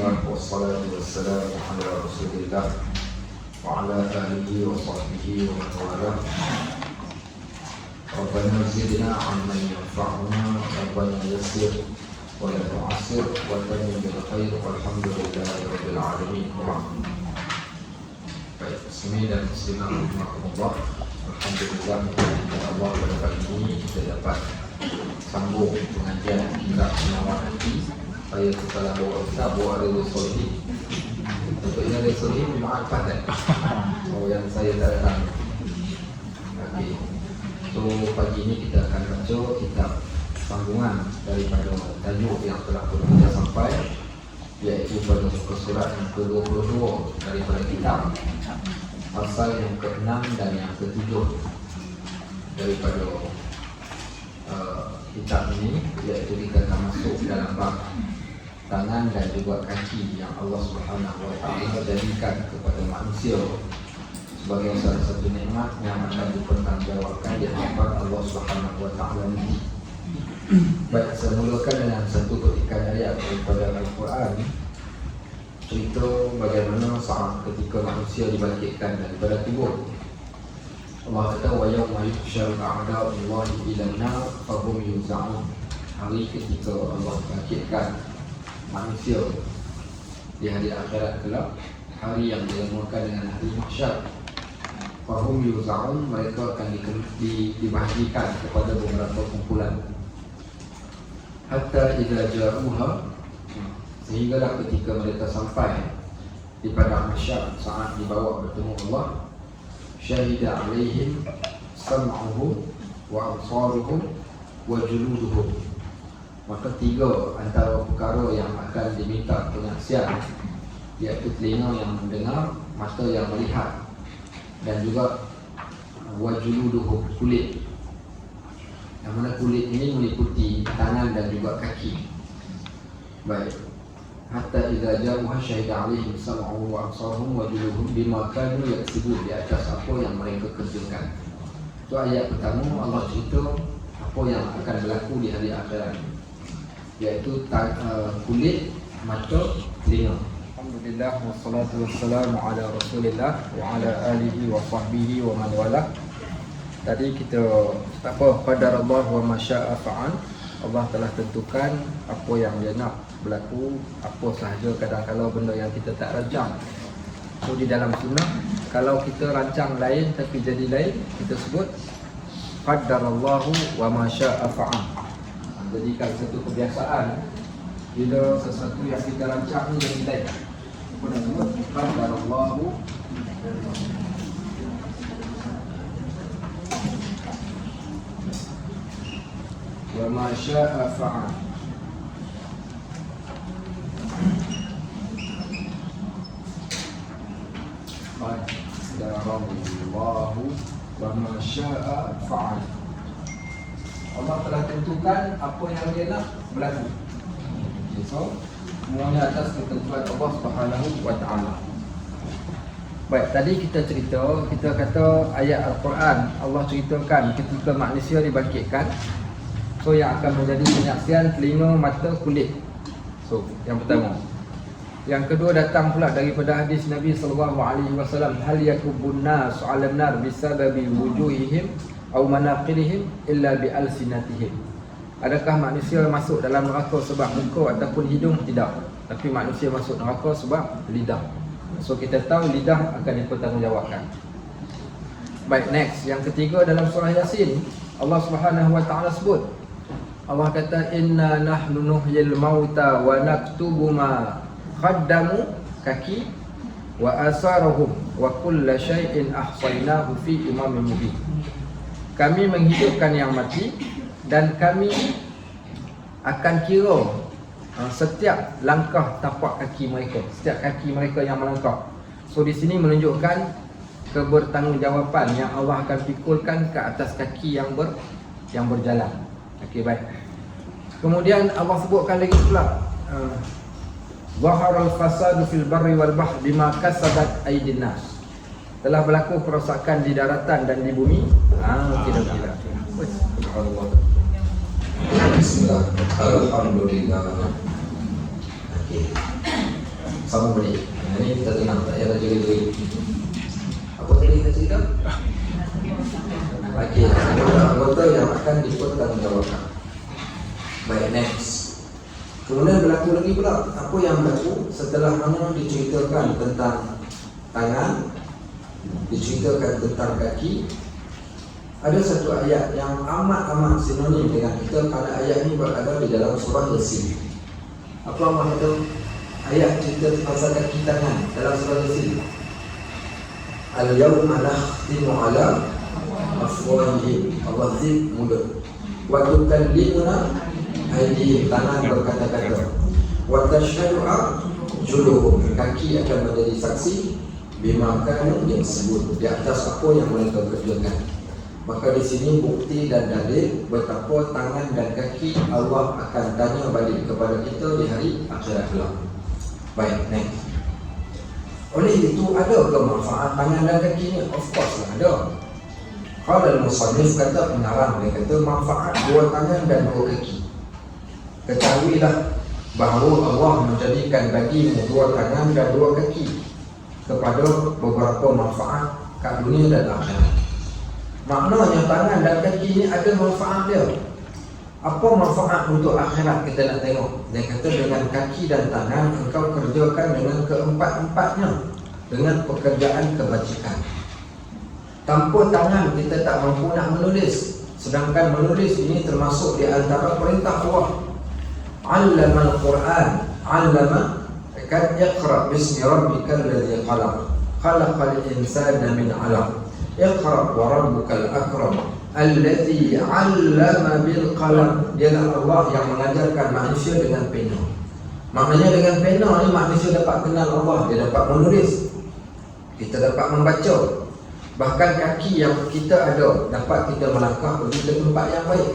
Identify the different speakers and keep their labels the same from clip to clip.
Speaker 1: Bismillah wassalatu wassalamu ala Rasulillah wa ala alihi wa sahbihi wa man walah. Rabbana zidna 'ilman yanfa'una Rabbana yassir wa la tu'assir wa tammim bil khair walhamdulillahi rabbil alamin. Baik, muslimin dan muslimat rahimakumullah. Alhamdulillah, Allah pada pagi ini kita dapat sambung pengajian kitab Penawar Hati. Saya setelah bawa kitab Riyadhus Shalihin. Untuk ini Riyadhus Shalihin ma'rifat kan? Oh, yang saya tak datang. Okey. So pagi ini kita akan baca kitab sambungan daripada tajuk yang telah kita sampai, iaitu pada muka surat yang ke-22 daripada kitab, pasal yang ke-6 dan yang ke-7 daripada kitab ini, iaitu kita akan masuk dalam bab tangan dan juga kaki yang Allah Subhanahu Wa Taala jadikan kepada manusia sebagai salah satu nikmat yang akan dipertanggungjawabkan di hadapan Allah Subhanahu Wa Taala nanti. Baik, saya mulakan dengan satu kutipan ayat daripada Al-Quran, cerita bagaimana saat ketika manusia dibangkitkan daripada kubur. Allah kata, wa yawma yuhsyaru a'da'ullahi ilan nar fahum yuza'un. Hari ketika Allah bangkitkan manusia di hari akhirat kelak, hari yang dinamakan dengan hari mahsyar, fahum yuza'un, mereka akan dibahagikan kepada beberapa kumpulan. Hatta idza ja'uha, sehinggalah ketika mereka sampai di padang mahsyar, saat dibawa bertemu Allah, syahida alaihim sam'uhum wa absaruhum wa juluduhum. Maka tiga antara perkara yang akan diminta penyaksian, iaitu telinga yang mendengar, mata yang melihat, dan juga wa juluduhum, kulit. Yang mana kulit ini meliputi tangan dan juga kaki. Baik. Hatta idza ja'uha syahida alaihim sam'uhum wa absaruhum wa juluduhum bima kanu yaksibun, di atas apa yang mereka kerjakan. Itu ayat pertama. Allah cerita apa yang akan berlaku di hari akhirat, iaitu kulit, mata, telinga. Alhamdulillah wassalatu wassalamu ala Rasulillah wa ala alihi wa sahbihi wa man walah. Tadi kita qadarallah wa ma syaa fa'al. Allah telah tentukan apa yang dia nak berlaku, apa sahaja. Kadang-kadang benda yang kita tak rancang. So di dalam sunnah, kalau kita rancang lain tapi jadi lain, kita sebut qadarallahu wa ma syaa fa'al. Jadikan satu kebiasaan, bila sesuatu yang kita rancang ni jadi lain, apa nak sebut? Qadarallahu wa ma syaa fa'al. Qadarallahu wa ma syaa fa'al. Allah telah tentukan apa yang dia nak berlaku. So, semuanya atas ketentuan Allah Subhanahu Wa Taala. Baik, tadi kita kata ayat Al-Quran, Allah ceritakan ketika manusia dibangkitkan. So, yang akan menjadi penyaksian telinga, mata, kulit. So, yang pertama. Yang kedua datang pula daripada hadis Nabi SAW, hal yakubun nas 'alan nar bisababi wujuhihim aw manaqirihim illa bi alsinatihim. Adakah manusia masuk dalam neraka sebab muka ataupun hidung? Tidak. Tapi manusia masuk neraka sebab lidah. So kita tahu lidah akan dipertanggungjawabkan. Baik, next. Yang ketiga dalam surah Yasin, Allah Subhanahu Wa Taala sebut, Allah kata, inna nahnu nuhyil mauta wa naktubu ma qaddamu, kaki, wa asarahum wa kulla syai'in ahsaynahu fi imamin mubin. Kami menghidupkan yang mati dan kami akan kira setiap langkah tapak kaki mereka, setiap kaki mereka yang melangkah. So di sini menunjukkan kebertanggungjawaban yang Allah akan pikulkan ke atas kaki yang berjalan. Okey, baik. Kemudian Allah sebutkan lagi pula, zaharal fasadu fil barri wal bahr bima kasabat aydin nas. Telah berlaku kerosakan di daratan dan di bumi. Kira-kira. Subhanallah.
Speaker 2: Bismillah. Alhamdulillah.
Speaker 1: sama boleh. Ini kita tenang, tak payah jerit-jerit. Apa tadi kita cerita? Okey, anggota yang akan dipertanggungjawabkan. Baik, next. Kemudian berlaku lagi pula apa yang berlaku setelah mana diceritakan tentang tangan, diceritakan tentang kaki. Ada satu ayat yang amat sinonim dengan kita kerana ayat ini berada di dalam surah Yasin. Apa maksud ayat cerita pasal kaki tangan dalam surah Yasin? Al-yawma nakhtimu ala afwahihim, Allah zib mulut, wa tukallimuna aydihim, tangan berkata-kata, wa tashhadu arjuluhum, kaki akan menjadi saksi bima kanu yaksubun, di atas apa yang mereka kerjakan. Maka di sini bukti dan dalil betapa tangan dan kaki Allah akan tanya balik kepada kita di hari akhirat kelak. Baik, next. Oleh itu ada ke manfaat tangan dan kaki ni? Of course lah ada. Kalau al-musannif kata pengarang, dia kata manfaat dua tangan dan dua kaki. Ketahuilah bahawa Allah menjadikan bagimu dua tangan dan dua kaki kepada beberapa manfaat kat dunia dan akhirat. Maknanya tangan dan kaki ni ada manfaat dia. Apa manfaat untuk akhirat kita nak tengok? Dia kata dengan kaki dan tangan engkau kerjakan dengan keempat-empatnya, dengan pekerjaan kebajikan. Tanpa tangan kita tak mampu nak menulis. Sedangkan menulis ini termasuk di antara perintah Allah. Allamal Quran, allama kan iqra bismi rabbikal ladzi khalaq, khalaqal insana min 'alaq, iqra wa rabbukal akram alladzi 'allama bil qalam. Dialah Allah yang mengajarkan manusia dengan pena. Maknanya dengan pena ni manusia dapat kenal Allah, dia dapat menulis, kita dapat membaca. Bahkan kaki yang kita ada dapat kita melangkah pergi ke tempat yang baik.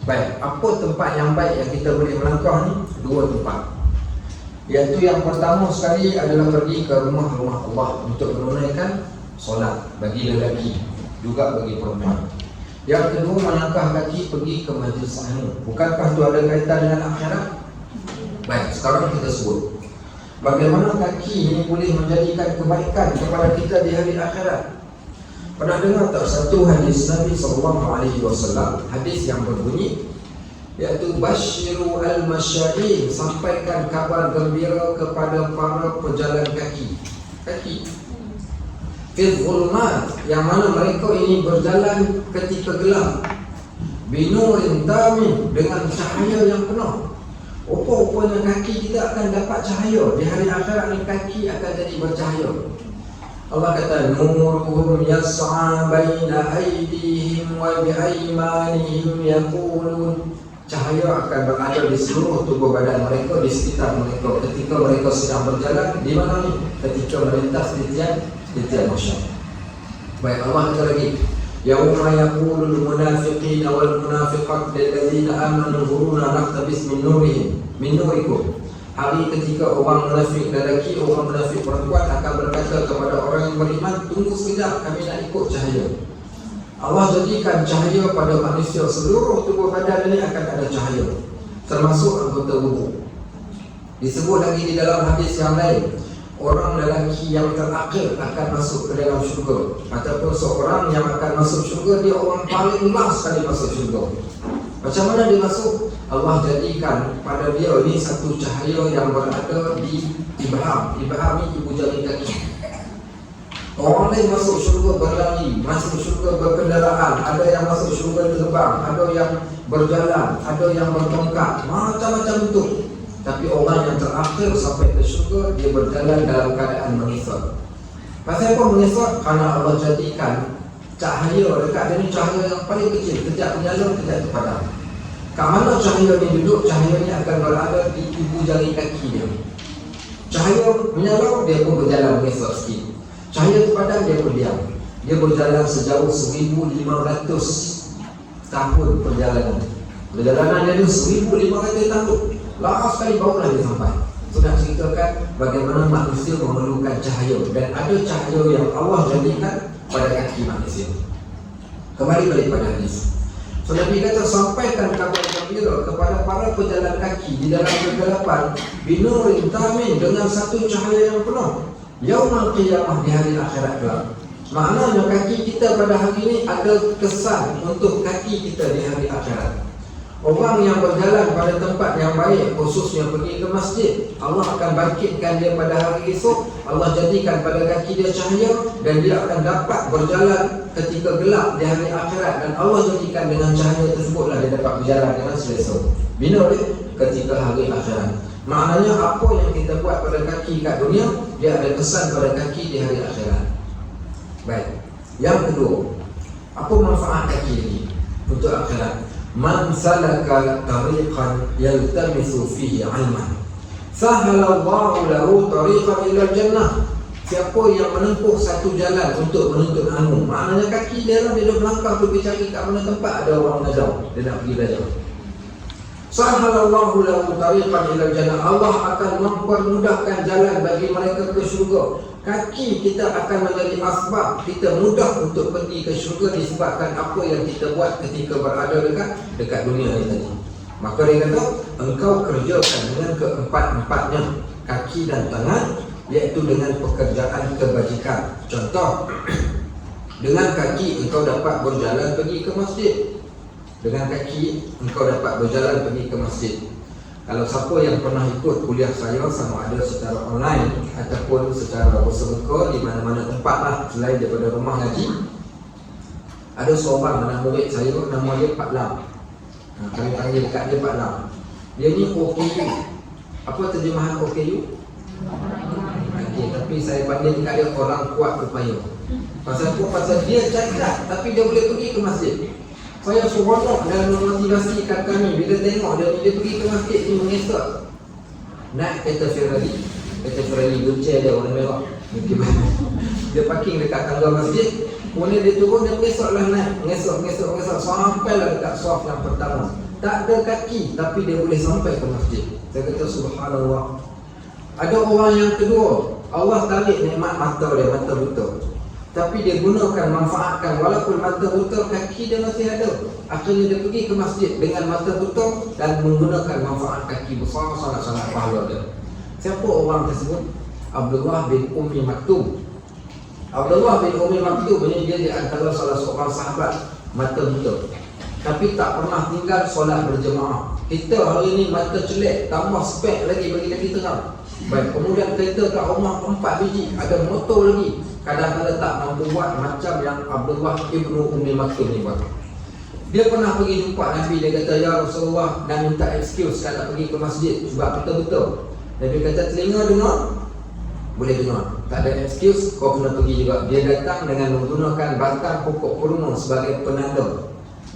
Speaker 1: Baik, apa tempat yang baik yang kita boleh melangkah ni? Dua tempat. Iaitu yang pertama sekali adalah pergi ke rumah-rumah Allah untuk menunaikan solat bagi lelaki, juga bagi perempuan. Yang kedua, melangkah kaki pergi ke majlis ilmu. Bukankah itu ada kaitan dengan akhirat? Baik, sekarang kita sebut bagaimana kaki ini boleh menjadikan kebaikan kepada kita di hari akhirat. Pernah dengar tak satu hadis Nabi SAW, hadis yang berbunyi, iaitu basyiru al-masya'in, sampaikan kabar gembira kepada para pejalan kaki. Kaki fil zulumat, yang mana mereka ini berjalan ketika gelap, binurin tamin, dengan cahaya yang penuh. Rupa-rupanya kaki kita akan dapat cahaya. Di hari akhirat ni kaki akan jadi bercahaya. Allah kata nuruhum yas'a baina aydihim wa bi aymanihim yaqulun, cahaya akan berada di seluruh tubuh badan mereka, di sekitar mereka ketika mereka sedang berjalan. Di mana ni? Ketika melintas di tiap masyarakat. Baik, Allah kata lagi, yauma yaqulul munafiqina wal munafiqat lil ladzina amanu nuruna naqtabis min nurihim min nurikum. Hari ketika orang munafik lelaki, orang munafik perempuan akan berkata kepada orang yang beriman, tunggu sekejap, kami nak ikut cahaya. Allah jadikan cahaya pada manusia, seluruh tubuh badan ini akan ada cahaya, termasuk anggota tubuh. Disebut lagi di dalam hadis yang lain, orang lelaki yang terakhir akan masuk ke dalam syurga, ataupun seorang yang akan masuk syurga, dia orang paling last sekali masuk syurga. Macam mana dia masuk? Allah jadikan pada dia ini satu cahaya yang berada di ibham. Ibham ni ibu jari kaki. Orang lain masuk syurga berlari, masuk syurga berkendaraan, ada yang masuk syurga terbang, ada yang berjalan, ada yang bertongkat, macam-macam bentuk. Tapi orang yang terakhir sampai ke syurga, dia berjalan dalam keadaan mengisap. Pasal apa mengisap? Kerana Allah jadikan cahaya dekat dia ni cahaya yang paling kecil, kejap menyala, kejap terpadam. Kat mana cahaya ni duduk, cahaya ni akan berada di ibu jari kaki dia. Cahaya menyala, dia pun berjalan mengisap sikit. Cahaya terpadam, dia pun diam. Dia berjalan sejauh 1500 tahun perjalanan. Perjalanan dia tu 1500 tahun. Lama sekali barulah dia sampai. Sudah ceritakan bagaimana manusia memerlukan cahaya, dan ada cahaya yang Allah jadikan pada kaki manusia. Kembali balik pada hadis.
Speaker 2: So Nabi kata, sampaikan kabar gembira kepada para pejalan kaki di dalam kegelapan, binurin tamin, dengan satu cahaya yang penuh, yaumul qiyamah, di hari akhirat kelak. Maknanya kaki kita pada hari ini ada kesan untuk kaki kita di hari akhirat. Orang yang berjalan pada tempat yang baik, khususnya pergi ke masjid, Allah akan bangkitkan dia pada hari esok. Allah jadikan pada kaki dia cahaya, dan dia akan dapat berjalan ketika gelap di hari akhirat. Dan Allah jadikan dengan cahaya tersebutlah dia dapat berjalan dengan selesa. Bina dia ketika hari akhirat. Maknanya apa yang kita buat pada kaki kat dunia, dia ada kesan pada kaki di hari akhirat. Baik. Yang kedua, apa manfaat kaki ini untuk akhirat? Man salaka tariqan yaltamisu fihi 'ilman, sahalallahu lahu tariqan ila jannah. Siapa yang menempuh satu jalan untuk menuntut ilmu, maknanya kaki dia lah, dia melangkah pergi cari kat mana tempat ada orang mengajar, dia nak pergi belajar. Sahalallahu lahu tariqan ila jannah, Allah akan mempermudahkan jalan bagi mereka ke syurga. Kaki kita akan menjadi asbab kita mudah untuk pergi ke syurga disebabkan apa yang kita buat ketika berada dekat dunia ini tadi. Maka dia kata, engkau kerjakan dengan keempat-empatnya, kaki dan tangan, iaitu dengan pekerjaan kebajikan. Contoh, dengan kaki engkau dapat berjalan pergi ke masjid. Dengan kaki engkau dapat berjalan pergi ke masjid. Kalau siapa yang pernah ikut kuliah saya, sama ada secara online ataupun secara bersemuka di mana-mana tempat lah selain daripada rumah ngaji, ada seorang anak murid saya, nama dia Pak Lam. Kami panggil dekat dia Pak Lam. Dia ni OKU. Apa terjemahan OKU? Okay, tapi saya panggil dekat dia orang kuat upaya. Pasal apa? Pasal dia cakap tapi dia boleh pergi ke masjid. Saya seronok dan memotivasikan kami bila tengok dia pergi ke masjid ni mengesok. Naik kereta Ferrari Dulce dia warna merah. Dia parking dekat tangga masjid, kemudian dia turun, dia mengesoklah naik, mengesok sampailah dekat saf yang pertama. Tak ada kaki tapi dia boleh sampai ke masjid. Saya kata subhanallah. Ada orang yang kedua, Allah tarik nikmat mata dia, mata buta, tapi dia gunakan, manfaatkan, walaupun mata buta, kaki dia masih ada. Akhirnya dia pergi ke masjid dengan mata buta dan menggunakan manfaat kaki besar, sangat-sangat pahala dia. Siapa orang tersebut? Abdullah bin Ummi Maktum. Abdullah bin Ummi Maktum ini dia di antara salah seorang sahabat mata buta, tapi tak pernah tinggal solat berjemaah. Kita hari ini mata celek, tambah spek lagi bagi kaki terang. Baik, kemudian kereta kat rumah 4 biji, ada motor lagi. Kadang-kadang tak mampu buat macam yang Abdullah ibnu Ummi Maktum ni buat. Dia pernah pergi jumpa Nabi, dia kata, ya Rasulullah, dan minta excuse tak nak pergi ke masjid sebab betul-betul. Nabi kata, telinga dengar? Boleh dengar. Tak ada excuse, kau kena pergi juga. Dia datang dengan menggunakan batang pokok kurma sebagai penanda.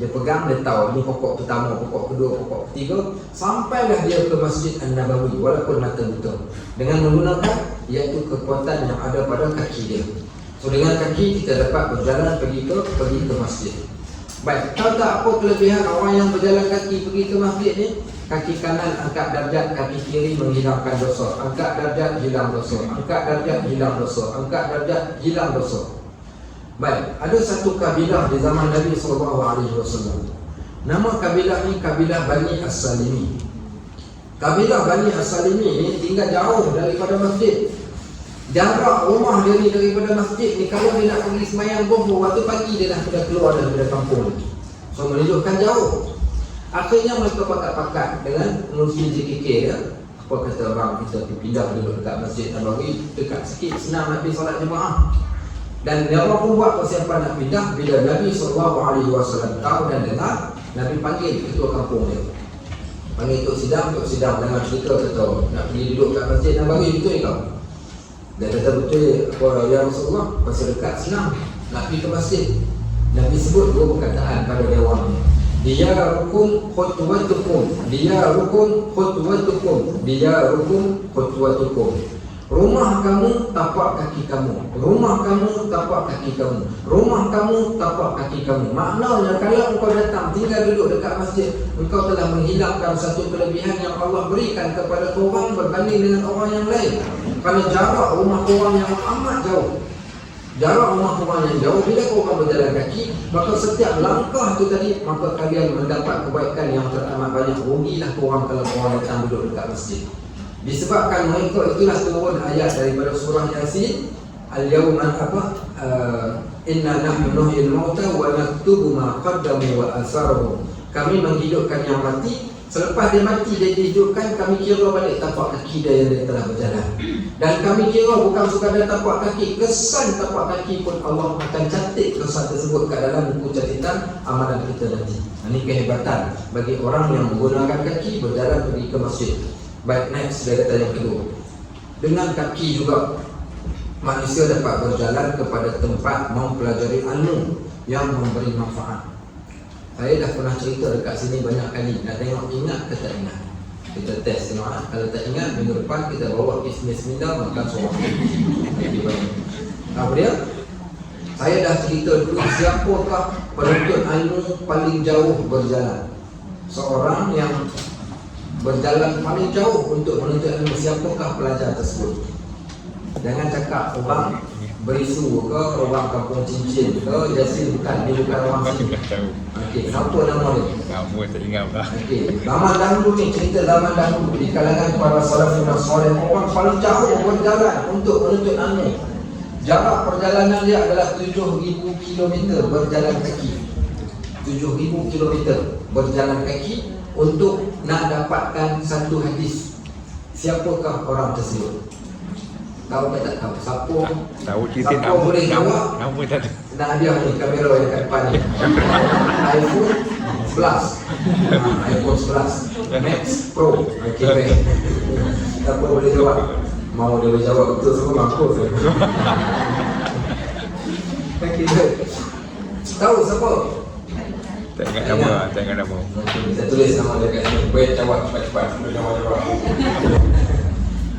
Speaker 2: Dia pegang, dia tahu ini pokok pertama, pokok kedua, pokok ketiga. Sampailah dia ke Masjid An-Nabawi walaupun mata buta, dengan menggunakan iaitu kekuatan yang ada pada kaki dia. So dengan kaki kita dapat berjalan pergi ke masjid. Baik, tahu tak apa kelebihan orang yang berjalan kaki pergi ke masjid ni? Kaki kanan angkat darjat, kaki kiri menghilangkan dosa. Angkat darjat, hilang dosa. Angkat darjat, hilang dosa. Angkat darjat, hilang dosa. Baik, ada satu kabilah di zaman Nabi SAW. Nama kabilah ni kabilah Bani As-Salimi. Kabilah Bani As-Salimi ni tinggal jauh daripada masjid. Jarak rumah dia ni daripada masjid ni, kalau dia nak pergi sembahyang zuhur waktu pagi, dia dah keluar daripada kampung. So menunjukkan jauh. Akhirnya mereka pakat-pakat dengan pengurusi JKK dia. Apa kata bang, kita pindah dulu dekat Masjid Nabawi, dekat sikit, senang nak pergi solat jemaah. Dan dia pun buat persiapan nak pindah. Bila Nabi SAW tahu dan dengar, Nabi panggil ketua kampung dia, panggil Tok Sidang dengan cerita, kata nak pergi duduk kat Masjid Nabawi, betul kau? Dia kata betul apa ya Rasulullah, pasal dekat senang nak pergi ke masjid. Nabi sebut dua perkataan pada dewan. Diyarukum khutwatukum, diyarukum khutwatukum, diyarukum khutwatukum. Rumah kamu tapak kaki kamu, rumah kamu tapak kaki kamu, rumah kamu tapak kaki kamu. Maknanya kalau engkau datang tinggal duduk dekat masjid, engkau telah menghilangkan satu kelebihan yang Allah berikan kepada korang berbanding dengan orang yang lain. Kerana jarak rumah korang yang amat jauh. Jarak rumah korang yang jauh, bila korang berjalan kaki, maka setiap langkah tu tadi, maka kalian mendapat kebaikan yang teramat banyak. Rugilah korang kalau korang datang duduk dekat masjid. Disebabkan mereka itulah turun ayat daripada surah Yasin, al-yawma inna nahnu nuhyil mauta wa naktubu ma qaddamu wa atharuhum. Kami menghidupkan yang mati, selepas dia mati dia dihidupkan, kami kira balik tapak kaki dia yang dia telah berjalan. Dan kami kira bukan sekadar tapak kaki, kesan tapak kaki pun Allah akan catat kesan tersebut kat dalam buku catatan amalan kita nanti. Ini kehebatan bagi orang yang menggunakan kaki berjalan pergi ke masjid. Baik, next dia kata yang kedua, dengan kaki juga manusia dapat berjalan kepada tempat mempelajari ilmu yang memberi manfaat. Saya dah pernah cerita dekat sini banyak kali. Nak tengok ingat ke tak ingat? Kita test tengok. Kalau tak ingat, minggu depan kita bawa kismis minda makan seorang. Apa dia? Saya dah cerita dulu siapakah penuntut ilmu paling jauh berjalan. Seorang yang berjalan paling jauh untuk menuntut ilmu, siapakah pelajar tersebut? Jangan cakap orang berisu ke, orang kampung cincin ke, Yasin bukan, dia bukan orang sini. Okey, kenapa nama dia?
Speaker 3: Nama tak ingat lah.
Speaker 2: Okey, zaman dahulu ni, cerita zaman dahulu di kalangan para salafun soleh, orang paling jauh berjalan untuk menuntut ilmu. Jarak perjalanan dia adalah 7,000 km berjalan kaki. 7,000 km berjalan kaki untuk nak dapatkan satu hadis. Siapakah orang tersebut? Tahu ke tak tahu?
Speaker 3: Tahu cerita
Speaker 2: Siapa boleh jawab?
Speaker 3: Nama tak ada.
Speaker 2: Nak hadiah ni kamera yang kat depan ni. iPhone 11. iPhone 11 Max Pro. Okey, baik. Siapa boleh jawab? Mau dia boleh jawab betul semua mampus. Okey, baik. Tahu siapa?
Speaker 3: Tak ingat nama, tak ingat nama.
Speaker 2: Saya tulis nama dia kat sini. Baik, jawab cepat-cepat. Jawab.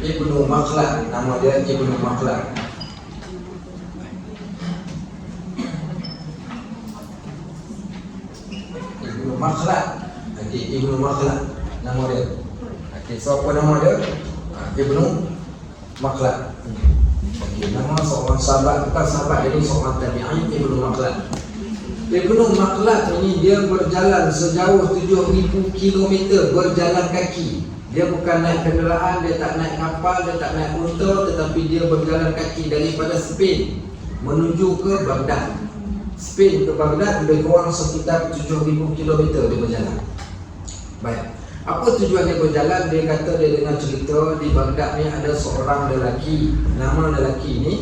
Speaker 2: Ibnu Makhlad, nama dia Ibnu Makhlad. Ibnu Makhlad. Okey, Ibnu Makhlad nama dia. Okey, so apa nama dia? Ibnu Makhlad. Okey, nama seorang sahabat, bukan sahabat, jadi seorang tabi'in, Ibnu Makhlad. Ibnu Makhlad ini dia berjalan sejauh 7,000 km berjalan kaki. Dia bukan naik kenderaan, dia tak naik kapal, dia tak naik unta, tetapi dia berjalan kaki daripada Spain menuju ke Baghdad. Spain ke Baghdad lebih kurang sekitar 7,000 km dia berjalan. Baik, apa tujuan dia berjalan? Dia kata dia dengar cerita di Baghdad ni ada seorang lelaki. Nama lelaki ni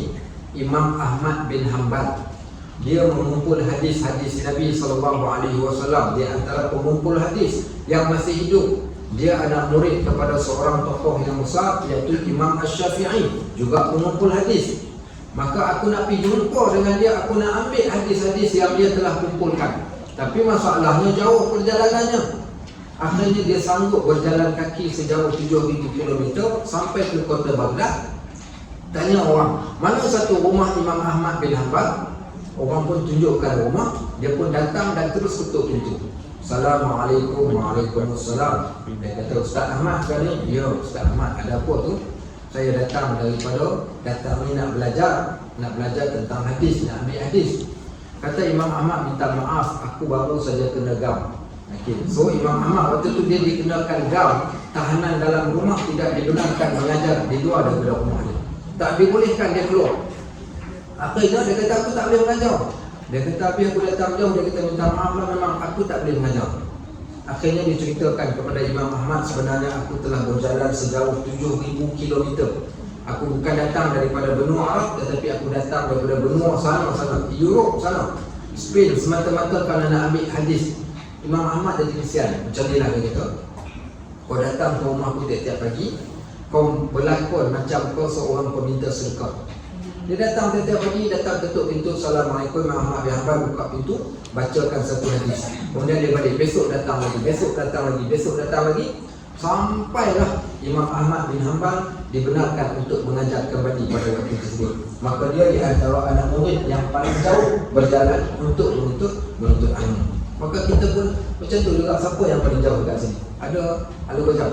Speaker 2: Imam Ahmad bin Hanbal. Dia mengumpul hadis-hadis Nabi SAW. Dia antara pengumpul hadis yang masih hidup. Dia anak murid kepada seorang tokoh yang besar, iaitu Imam Asy-Syafi'i, juga pengumpul hadis. Maka aku nak pergi jumpa dengan dia, aku nak ambil hadis-hadis yang dia telah kumpulkan. Tapi masalahnya jauh perjalanannya. Akhirnya dia sanggup berjalan kaki sejauh 7,000 km sampai ke kota Baghdad. Tanya orang, mana satu rumah Imam Ahmad bin Hanbal? Orang pun tunjukkan rumah. Dia pun datang dan terus ketuk pintu. Assalamualaikum. Waalaikumsalam. Dia kata, Ustaz Ahmad kan ni? Ya, Ustaz Ahmad, ada apa tu? Saya datang ni nak belajar tentang hadis, nak ambil hadis. Kata Imam Ahmad, minta maaf, aku baru saja kena gam. Okay. So Imam Ahmad waktu tu dia dikenakan gam, tahanan dalam rumah, tidak dibenarkan mengajar di luar daripada rumah dia. Tak dibolehkan dia keluar. Akhirnya dia kata, aku tak boleh mengajar. Dia kata, tapi aku datang jauh. Dia kata, minta maaf lah, memang aku tak boleh mengajar. Akhirnya diceritakan kepada Imam Ahmad, sebenarnya aku telah berjalan sejauh 7,000 km. Aku bukan datang daripada benua Arab, tetapi aku datang daripada benua sana, Europe sana, Spain, semata-mata kerana nak ambil hadis. Imam Ahmad jadi kesian. Macam ni lah dia kata, kau datang ke rumah aku tiap-tiap pagi, kau berlakon macam kau seorang peminta sedekah. Dia datang tiap-tiap pagi, datang ketuk pintu. Assalamualaikum. Imam Ahmad bin Hanbal buka pintu, bacakan satu hadis. Kemudian dia balik, besok datang lagi, besok datang lagi. Sampailah Imam Ahmad bin Hanbal dibenarkan untuk mengajar kembali pada waktu tersebut. Maka dia di antara anak murid yang paling jauh berjalan untuk menuntut ilmu. Maka kita pun macam tu juga. Siapa yang paling jauh dekat sini? Ada Alu Gajah?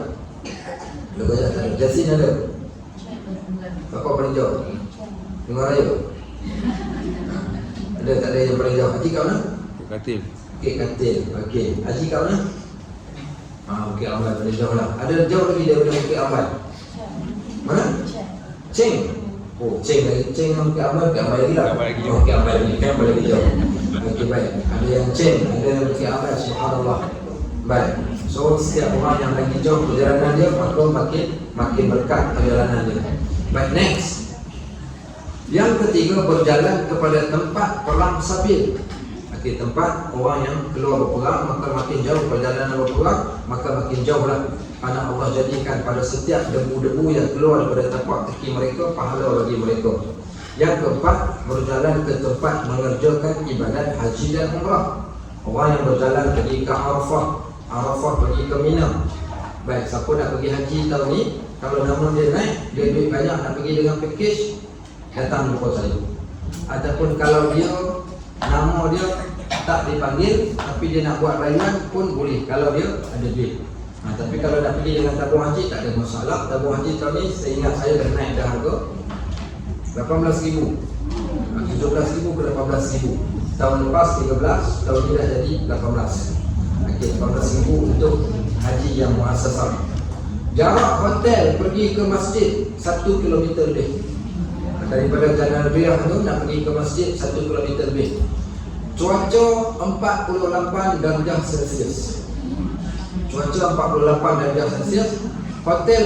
Speaker 2: Alu Gajah tak ada. Yasin ada? Siapa paling jauh? Dengar Raya? Ada tak ada yang paling jauh? Haji kat mana?
Speaker 3: Katil.
Speaker 2: Okey, Katil. Okey. Haji kat mana? Bukit Amal paling jauh lah. Ada jauh lagi daripada Bukit Amal? Mana? Ceng. Oh, Ceng lagi. Ceng dengan Bukit Amal lagi lah. Bukit Amal lagi. Kan paling jauh. Okey, baik. Ada yang Ceng, ada yang Bukit Amal. Subhanallah. Baik. So, setiap orang yang lagi jauh perjalanan dia, maka makin berkat perjalanan dia. Baik, next. Yang ketiga, berjalan kepada tempat perang sabil. Okey, tempat orang yang keluar berperang, maka makin jauh perjalanan berperang, maka makin jauhlah anak Allah jadikan pada setiap debu-debu yang keluar daripada tapak kaki mereka pahala bagi mereka. Yang keempat, berjalan ke tempat mengerjakan ibadat haji dan umrah. Orang yang berjalan pergi ke Arafah pergi ke Mina. Baik, siapa nak pergi haji tahun ni, kalau nama dia naik, dia duit banyak nak pergi dengan package, datang jumpa saya. Ataupun kalau dia nama dia tak dipanggil tapi dia nak buat rayuan pun boleh kalau dia ada duit. Tapi kalau nak pergi dengan tabung haji tak ada masalah. Tabung haji tahun ni saya ingat saya dah naik dah harga 18,000, 17,000 ke 18,000. Tahun lepas 13, tahun ni dah jadi 18. Okey, 18,000 untuk haji yang muassasah. Jarak hotel pergi ke masjid 1 km lebih. Daripada Jalan Riyah tu nak pergi ke masjid 1 km lebih. Cuaca 48 darjah Celsius. Cuaca 48 darjah Celsius. Hotel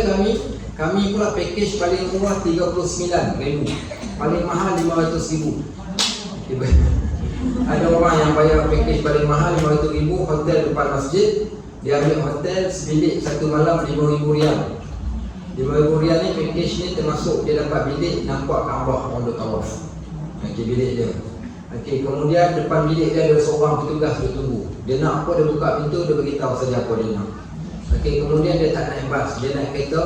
Speaker 2: kami pula package paling murah 39,000. Paling mahal 500,000. Ada orang yang bayar package paling mahal 500,000 hotel depan masjid. Dia ambil hotel sebilik satu malam 5,000 riyal. 5,000 riyal ni package ni termasuk dia dapat bilik nampak Kaabah untuk tawaf. Okey, bilik dia. Okey, kemudian depan bilik dia ada seorang petugas dia tunggu. Dia nak apa, dia buka pintu, dia beritahu saja apa dia nak. Okey, kemudian dia tak naik bas, dia naik kereta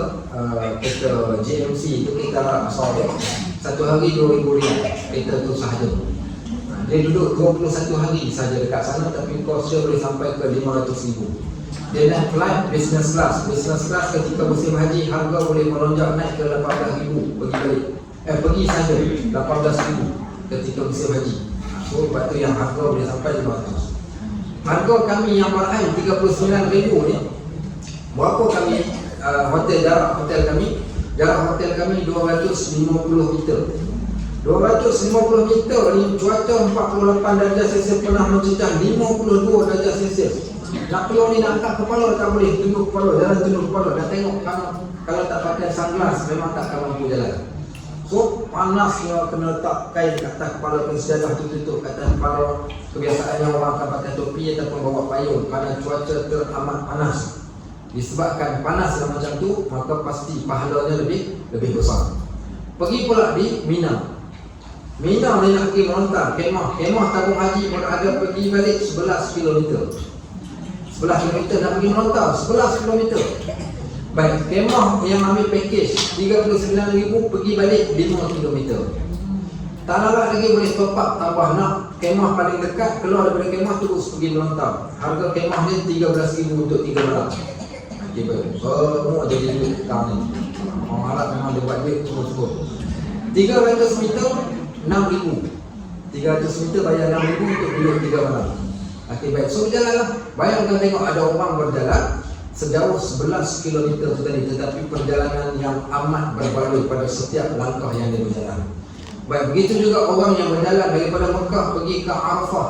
Speaker 2: GMC itu kereta asal dia. Satu hari 2,000 riyal kereta tu sahaja. Dia duduk 21 hari saja dekat sana tapi kos dia boleh sampai ke 500,000. Dia naik flight business class. Business class ketika musim haji harga boleh melonjak naik ke 18,000 pergi balik. Pergi saja 18,000 ketika musim haji. So sebab tu yang harga boleh sampai 500. Harga kami yang mahal 39,000 ni. Berapa kami jarak hotel kami 250 meter. 250 meter ni cuaca 48 darjah Celsius pernah mencecah 52 darjah Celsius. Nak keluar ni nak angkat kepala tak boleh, tunduk kepala, jalan tunduk kepala. Dah tengok kalau tak pakai sunglass memang tak akan mampu jalan. So panasnya kena letak kain kat atas kepala, pensejadah tu tutup kat atas kepala. Kebiasaannya orang akan pakai topi ataupun bawa payung kerana cuaca teramat panas. Disebabkan panas yang macam tu, maka pasti pahalanya lebih besar. Pergi pula di Mina. Mina ni nak pergi melontar kemah tabung haji berada pergi balik 11 km. 11 km nak pergi melontar 11 km. Baik, kemah yang ambil package 39,000 pergi balik 5 km. Tak larat lagi boleh top up tambah nak kemah paling dekat, keluar daripada kemah terus pergi melontar. Harga kemah ni 13,000 untuk 3 malam. Okey, baik. Semua jadi duit tahun ni. Orang Arab memang dia buat duit terus-terus. 300 meter 6,000. 300 meter bayar 6,000 untuk duduk 3 malam. Okey, baik. So berjalanlah. Bayangkan tengok ada orang berjalan sejauh 11 km tadi, tetapi perjalanan yang amat berbaloi pada setiap langkah yang dia berjalan. Baik, begitu juga orang yang berjalan daripada Mekah pergi ke Arafah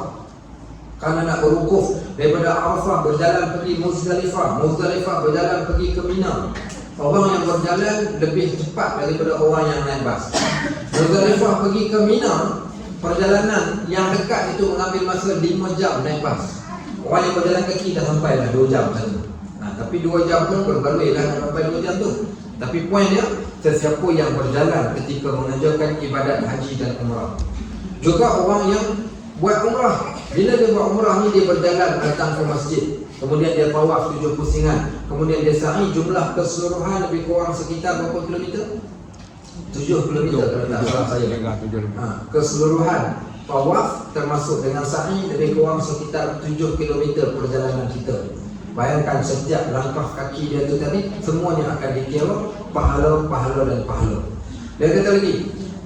Speaker 2: kerana nak berwukuf. Daripada Arafah berjalan pergi Muzdalifah, Muzdalifah berjalan pergi ke Mina. Orang yang berjalan lebih cepat daripada orang yang naik bas. Muzdalifah pergi ke Mina, perjalanan yang dekat itu mengambil masa 5 jam naik bas. Orang yang berjalan kaki dah sampai dah 2 jam saja. Tapi 2 jam pun berbaloi lah nak sampai 2 jam tu. Tapi poin dia, sesiapa yang berjalan ketika mengerjakan ibadat haji dan umrah. Juga orang yang buat umrah, bila dia buat umrah ni dia berjalan datang ke masjid, kemudian dia tawaf 7 pusingan, kemudian dia sa'i, jumlah keseluruhan lebih kurang sekitar berapa kilometer? 7 kilometer kalau tak salah saya. Keseluruhan tawaf termasuk dengan sa'i lebih kurang sekitar 7 kilometer perjalanan kita. Bayangkan setiap langkah kaki dia tu tadi semuanya akan dikira pahala. Dia kata lagi,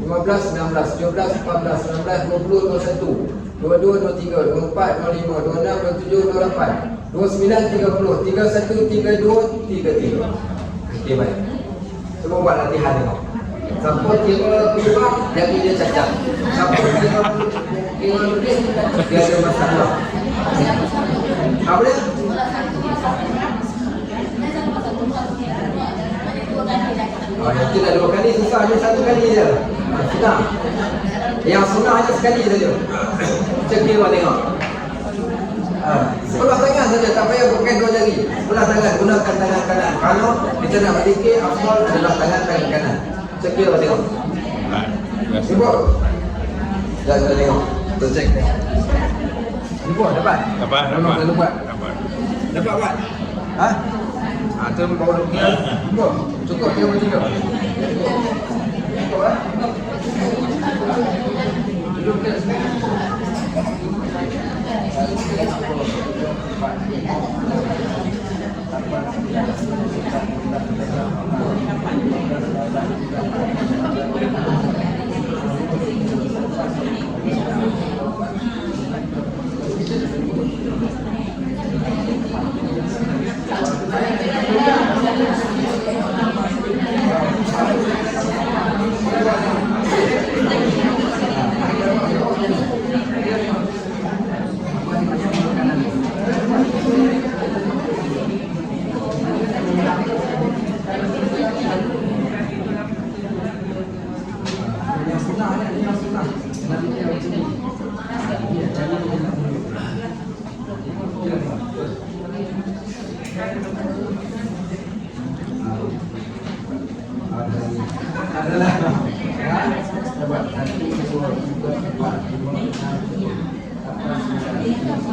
Speaker 2: 15, 16, 17, 18, 19, 20, 21, 22, 23, 24, 25, 26, 27, 28. 29, 30, 31, 32, 33. Okey, baik. Semua buat latihan tengok. Siapa kira keluar, jadi dia cacat. Siapa kira lebih, dia ada masalah. Apa dia? Yang tidak 2 kali susah, hanya 1 kali je. Senang. Yang sunnah hanya sekali saja. Cekir tengok. Sebelah tangan saja, tak payah pakai 2 jari. Sebelah tangan, gunakan tangan kanan. Kalau kita nak berzikir, afdal adalah tangan kanan. Cekir tengok. Sibuk. Jangan tengok. Kita cek tengok. Sibuk dapat?
Speaker 3: Dapat.
Speaker 2: Dapat buat? Ha? Tu baru duk kira. Cukup 33. Cukup eh? Duduk kira sekali. Adalah dapat 1, 2, 3, 4, 5, 6, 7, 8, 9, 10,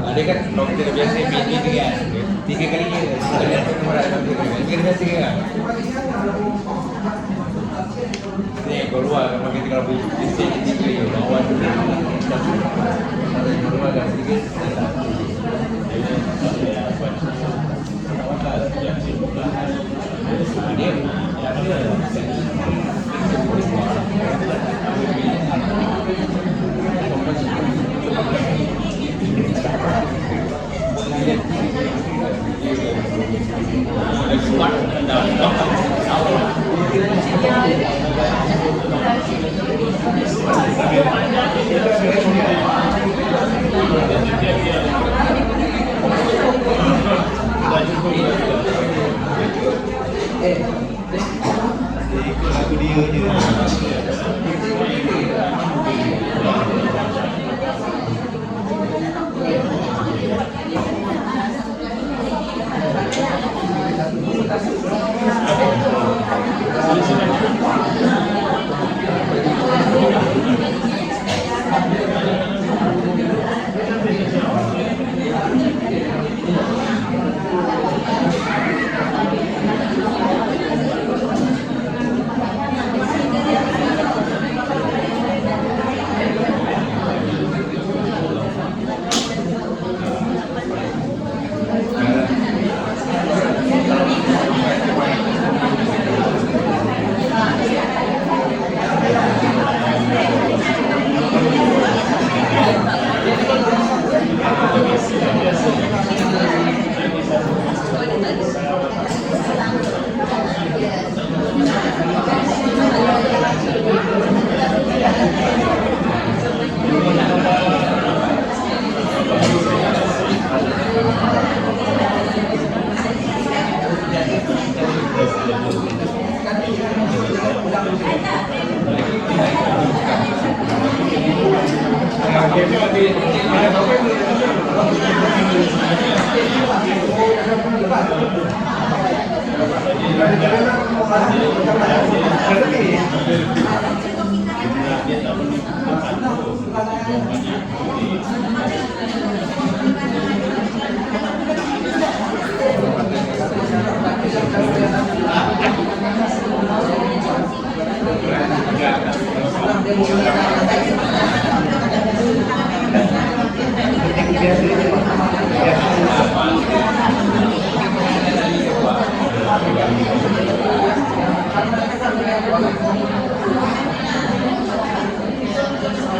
Speaker 3: Ada kan kalau kita biasa meeting tu kan 3 kali je. Kita biasa kan. Ni keluar kalau kita kalau bisik 3 je lawan tu. Keluar dah sedikit. Dia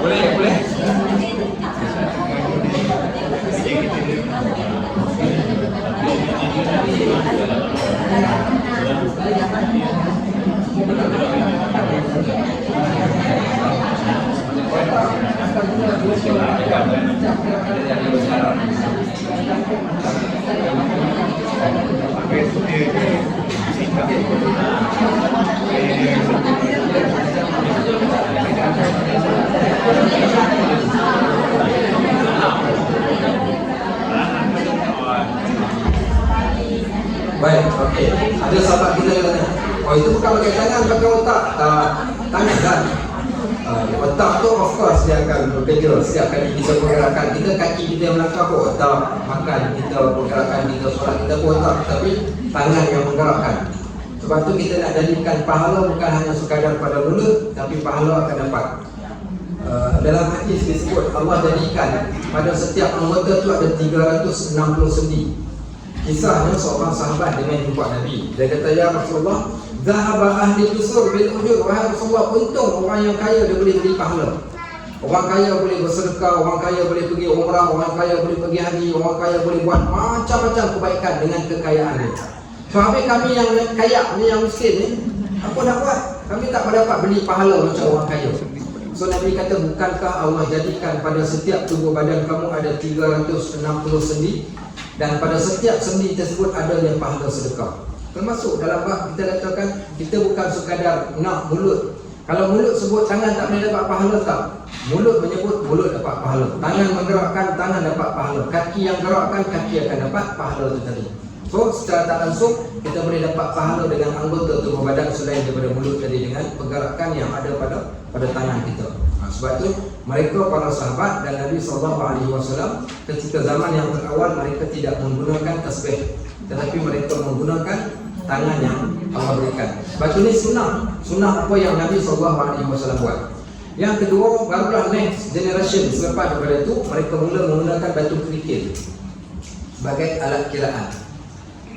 Speaker 3: Boleh.
Speaker 2: Baik, okey. Ada sahabat kita yang tanya, oh itu bukan pakai tangan, pakai otak. Tangan kan? Otak tu of course dia akan bekerja setiap kali kita pergerakan kita, kaki kita yang melangkah pun otak, makan kita, pergerakan kita, solat kita pun otak, tapi tangan yang menggerakkan. Sebab tu kita nak jadikan pahala bukan hanya sekadar pada mulut, tapi pahala akan dapat. Dalam hadis disebut Allah jadikan pada setiap anggota tu ada 360 sendi. Kisahnya seorang sahabat dengan jumpa Nabi. Dia kata, ya Rasulullah, zahaba ahli dusur bil ujur. Wahai Rasulullah, untung orang yang kaya dia boleh beli pahala. Orang kaya boleh bersedekah, orang kaya boleh pergi umrah, orang kaya boleh pergi haji, orang kaya boleh buat macam-macam kebaikan dengan kekayaan dia. Sahabat kami yang kaya ni, yang miskin ni, apa nak buat? Kami tak dapat beli pahala macam orang kaya. So Nabi kata, bukankah Allah jadikan pada setiap tubuh badan kamu ada 360 sendi, dan pada setiap sendi tersebut ada yang pahala sedekah. Termasuk dalam bab kita katakan, kita bukan sekadar nak mulut. Kalau mulut sebut tangan tak boleh dapat pahala, tak. Mulut menyebut mulut dapat pahala. Tangan menggerakkan, tangan dapat pahala. Kaki yang gerakkan, kaki akan dapat pahala itu tadi. So secara tak langsung kita boleh dapat pahala dengan anggota tubuh badan selain daripada mulut tadi, dengan pergerakan yang ada pada tangan kita. Sebab itu mereka para sahabat dan Nabi SAW ketika zaman yang terawal, mereka tidak menggunakan tasbih, tetapi mereka menggunakan tangan yang Allah berikan. Sebab itu ini sunnah apa yang Nabi SAW buat. Yang kedua, barulah next generation selepas daripada itu, mereka mula menggunakan batu kerikil sebagai alat kiraan.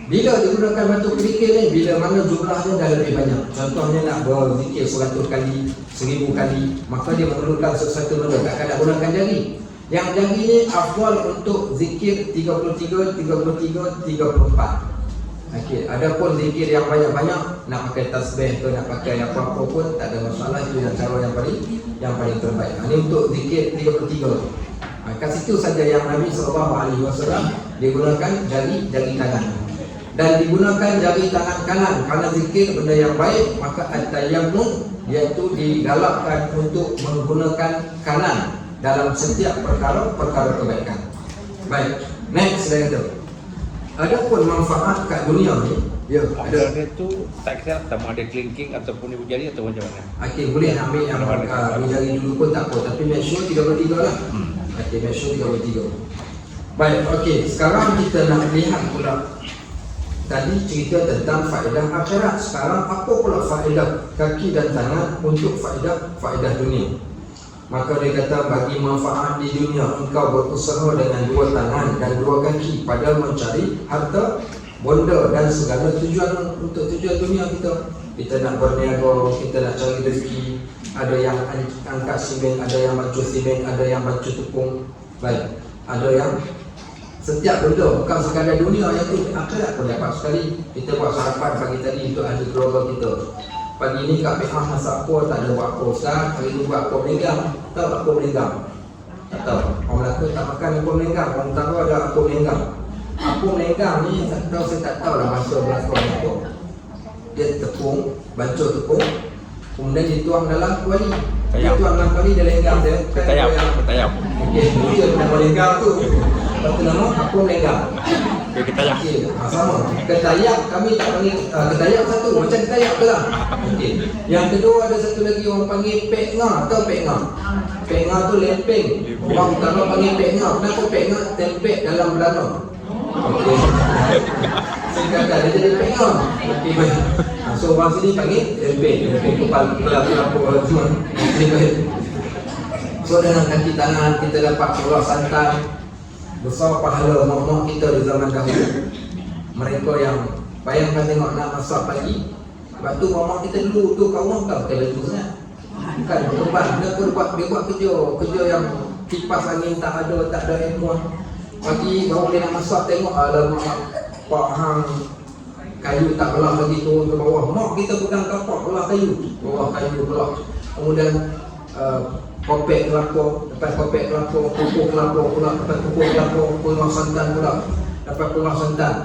Speaker 2: Bila digunakan batu kerikil ni, bila mana jumlahnya dah lebih banyak. Contohnya nak berzikir 100 kali, 1000 kali, maka dia memerlukan sesuatu benda. Takkan nak gunakan jari. Yang jari ni afdal untuk zikir 33, 33, 34. Okey, adapun zikir yang banyak-banyak, nak pakai tasbih ke nak pakai apa-apa pun tak ada masalah. Itu yang cara yang paling terbaik. Ini untuk zikir 33. Kat situ saja yang Nabi SAW digunakan jari tangan. Dan digunakan jari tangan kanan kerana zikir benda yang baik, maka at-tayammum iaitu digalakkan untuk menggunakan kanan dalam setiap perkara kebaikan. Baik, next saya kata, adapun manfaat kat dunia ni, ya ada.
Speaker 3: Itu tak kira sama ada kelingking ataupun ibu jari atau macam mana.
Speaker 2: Okey, boleh ambil yang ibu jari dulu pun tak apa, tapi make sure 33 lah. Okey, make sure 33. Baik, okey, sekarang kita nak lihat pula. Tadi cerita tentang faedah akhirat. Sekarang apa pula faedah kaki dan tangan untuk faedah dunia? Maka dia kata, bagi manfaat di dunia, engkau berusaha dengan 2 tangan dan 2 kaki pada mencari harta, bonda dan segala tujuan untuk tujuan dunia kita. Kita nak berniaga, kita nak cari rezeki. Ada yang angkat simen, ada yang baju simen, ada yang baju tepung. Baik, ada yang setiap benda, bukan sekadar dunia, yang tu akhirat pun dapat sekali. Kita buat sarapan pagi tadi untuk ahli keluarga kita. Pagi ni Kak Pihah masak apa, tak ada buat apa. Sekarang hari tu buat apa melenggang. Tahu apa melenggang? Tak tahu. Orang Melaka tak makan apa melenggang. Orang tahu ada apa melenggang. Apa melenggang ni tak tahu, saya tak tahu lah bahasa Melaka apa. Dia tepung, bancur tepung, kemudian dituang dalam kuali. Dia tuang dalam kuali, dia lenggang dia.
Speaker 3: Petayam.
Speaker 2: Okey, itu nama lenggang tu. Lepas tu nama apa melenggang.
Speaker 3: Kita
Speaker 2: Okey, sama. Ketayak kami tak panggil ketayak satu macam ketayak belah. Okey. Yang kedua ada satu lagi orang panggil peknga atau peknga. Peknga tu lempeng. Orang utama panggil peknga. Kenapa peknga? Tempek dalam belanga. Okey. Saya kata dia jadi peknga. Okey baik. So orang sini panggil lempeng. Lempeng kepala pelapuk semua. Okey baik. So dengan kaki tangan kita dapat keluar santan. Besar pahala mak-mak kita di zaman dahulu. Mereka yang bayangkan tengok nak masak pagi. Sebab tu mak-mak kita dulu tu kawan tau kena tu sangat. Bukan berubah, dia buat kerja yang kipas angin tak ada aircon. Pagi baru dia nak masak tengok alamak pak hang kayu tak belah lagi turun ke bawah. Mak kita pegang kapak belah kayu, bawah kayu belah. Kemudian kopek kelapa, dapat kopek kelapa, pupuk kelapa pula, dapat pupuk kelapa, peluang santan pula, dapat peluang santan.